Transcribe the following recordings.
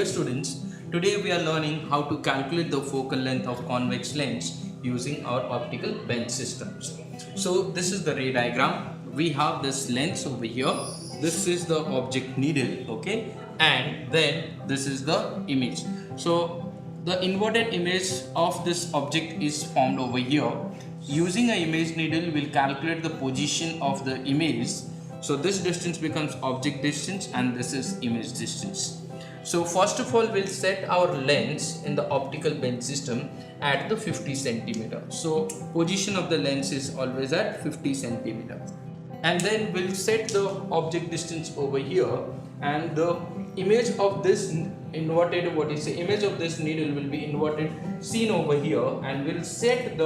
Dear students, today we are learning how to calculate the focal length of convex lens using our optical bench systems. So this is the ray diagram. We have this lens over here. This is the object needle, okay, and then this is the image. So the inverted image of this object is formed over here. Using an image needle, we'll calculate the position of the image. So this distance becomes object distance and this is image distance. So first of all, we'll set our lens in the optical bench system at the 50 centimeter. So position of the lens is always at 50 centimeter. And then we'll set the object distance over here, and the image of this inverted, image of this needle will be inverted, seen over here, and we'll set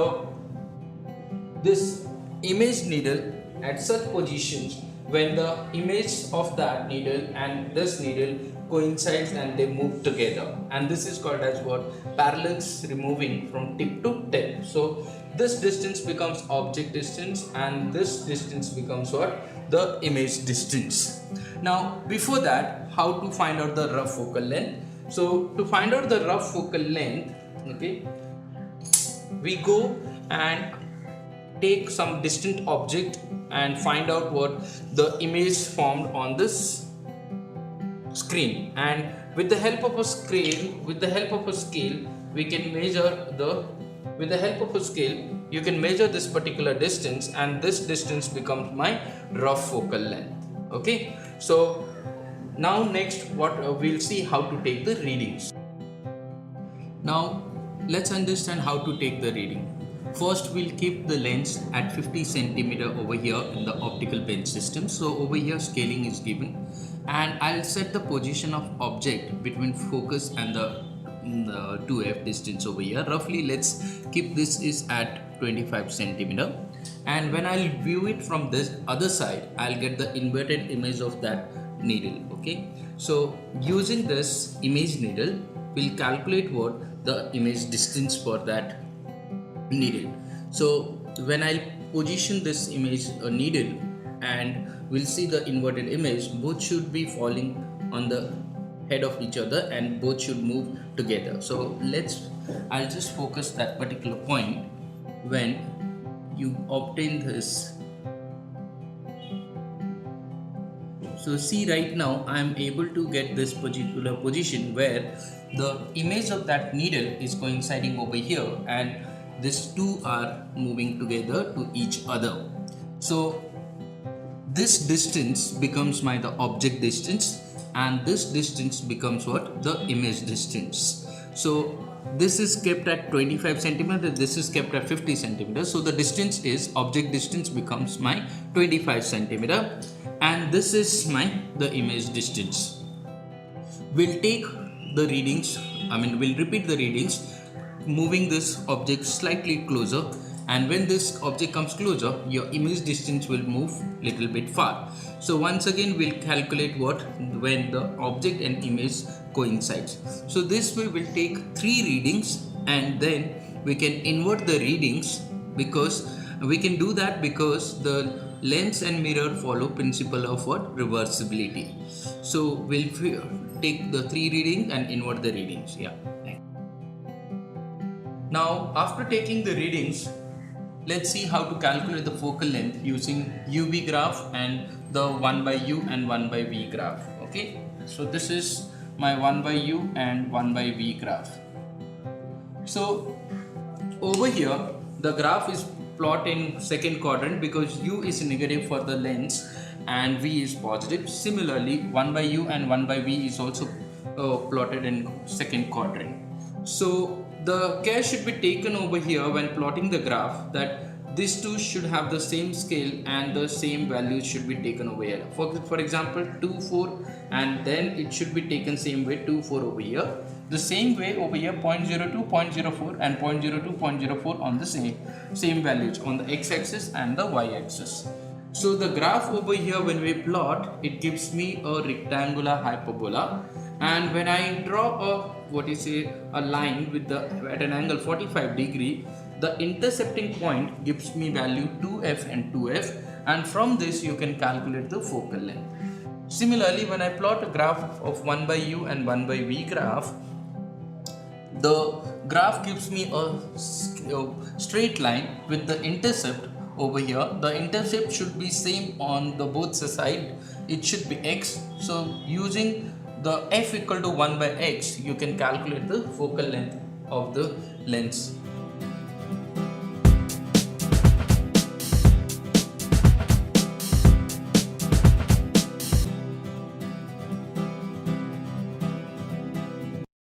this image needle at such positions when the image of that needle and this needle coincides and they move together, and this is called as what? Parallax removing from tip to tip. So this distance becomes object distance and this distance becomes what? The image distance. Now before that, how to find out the rough focal length? So to find out the rough focal length, okay, we go and take some distant object and find out what the image formed on this screen, and with the help of a scale, we can measure you can measure this particular distance, and this distance becomes my rough focal length. Okay, so now next we'll see how to take the readings. Now let's understand how to take the reading. First, we'll keep the lens at 50 centimeter over here in the optical bench system. So over here scaling is given, and I'll set the position of object between focus and the 2f distance over here. Roughly, let's keep this is at 25 centimeter, and when I'll view it from this other side, I'll get the inverted image of that needle. Okay, so using this image needle, we'll calculate what the image distance for that needle. So when I position this image needle and we'll see the inverted image, both should be falling on the head of each other and both should move together. So I'll just focus that particular point when you obtain this. So see, right now I am able to get this particular position where the image of that needle is coinciding over here and these two are moving together to each other. So this distance becomes the object distance, and this distance becomes what? The image distance. So this is kept at 25 centimeter, this is kept at 50 centimeter. So the distance is object distance becomes my 25 centimeter, and this is the image distance. We'll take the readings, we'll repeat the readings, moving this object slightly closer, and when this object comes closer, your image distance will move little bit far. So once again we'll calculate when the object and image coincides. So this way we'll take 3 readings, and then we can invert the readings, because we can do that because the lens and mirror follow principle of reversibility. So we'll take the 3 readings and invert the readings. Now after taking the readings, let's see how to calculate the focal length using UV graph and the 1 by U and 1 by V graph. Okay, so this is my 1 by U and 1 by V graph. So over here the graph is plotted in second quadrant because U is negative for the lens and V is positive. Similarly, 1 by U and 1 by V is also plotted in second quadrant. So the care should be taken over here when plotting the graph that these two should have the same scale and the same values should be taken over here. For example, 2, 4, and then it should be taken same way 2, 4 over here. The same way over here 0.02, 0.04 and 0.02, 0.04 on the same values on the x-axis and the y-axis. So the graph over here, when we plot, it gives me a rectangular hyperbola, and when I draw a line with at an angle 45 degree, the intercepting point gives me value 2f and 2f, and from this you can calculate the focal length. Similarly, when I plot a graph of 1 by u and 1 by v graph, the graph gives me a straight line with the intercept over here. The intercept should be same on the both side. It should be x. So using the f equal to 1 by x, you can calculate the focal length of the lens.